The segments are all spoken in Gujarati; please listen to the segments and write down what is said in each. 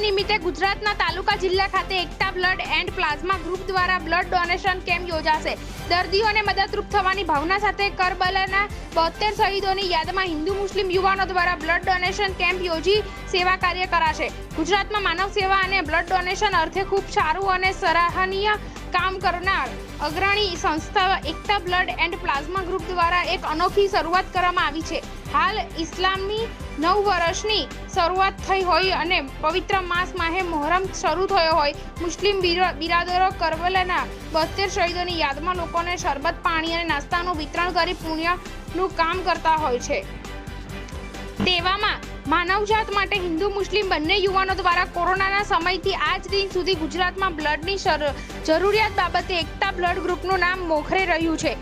નિમિત્તે ગુજરાતના તાલુકા જિલ્લા ખાતે એકતા બ્લડ એન્ડ પ્લાઝમા ગ્રુપ દ્વારા બ્લડ ડોનેશન કેમ્પ યોજાશે। દર્દીઓને મદદરૂપ થવાની ભાવના સાથે કરબલાના 72 શહીદોની યાદમાં હિન્દુ મુસ્લિમ યુવાનો દ્વારા બ્લડ ડોનેશન કેમ્પ યોજી સેવા કાર્ય કરાશે। ગુજરાતમાં માનવ સેવા અને બ્લડ ડોનેશન અર્થે ખૂબ સારું અને સરાહનીય કામ કરનાર અગ્રણી સંસ્થા એકતા બ્લડ એન્ડ પ્લાઝમા ગ્રુપ દ્વારા એક અનોખી શરૂઆત કરવામાં આવી છે। હાલ ઇસ્લામની 9 વર્ષની શરૂઆત થઈ હોય અને પવિત્ર માસ માહે મોહરમ શરૂ થયો હોય, મુસ્લિમ બિરાદરો કરબલાના 72 શહીદોની યાદમાં લોકોને શરબત, પાણી અને નાસ્તાનું વિતરણ કરી પુણ્યનું કામ કરતા હોય છે। તેવામાં માનવજાત માટે હિન્દુ મુસ્લિમ બંને યુવાનો દ્વારા કોરોનાના સમયથી આજ દિન સુધી ગુજરાતમાં બ્લડની જરૂરિયાત બાબતે એકતા બ્લડ ગ્રુપનું નામ મોખરે રહ્યું છે।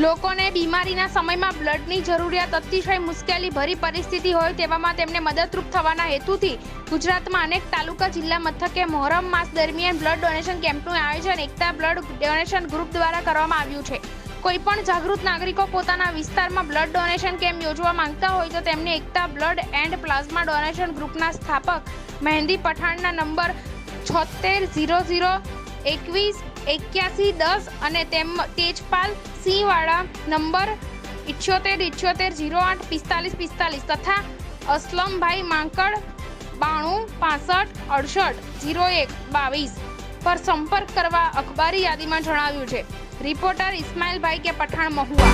લોકોને બીમારીના સમયમાં બ્લડની જરૂરિયાત અતિશય મુશ્કેલી ભરી પરિસ્થિતિ હોય તેવામાં તેમને મદદરૂપ થવાના હેતુથી ગુજરાતમાં અનેક તાલુકા જિલ્લા મથકે મોહરમ માસ દરમિયાન બ્લડ ડોનેશન કેમ્પનું આયોજન એકતા બ્લડ ડોનેશન ગ્રુપ દ્વારા કરવામાં આવ્યું છે। કોઈ પણ જાગૃત નાગરિકો પોતાના વિસ્તારમાં બ્લડ ડોનેશન કેમ્પ યોજવા માંગતા હોય તો તેમને એકતા બ્લડ એન્ડ પ્લાઝમા ડોનેશન ગ્રુપના સ્થાપક મહેંદી પઠાણના નંબર 7600 21 8110 અને તેજપાલ સિંહ વાળા નંબર 78 08 45 45 તથા અસલમભાઈ માંકડ 92 65 68 01 22 પર સંપર્ક કરવા અખબારી યાદીમાં જણાવ્યું છે। રિપોર્ટર ઇસ્માઇલભાઈ કે પઠાણ મહુવા।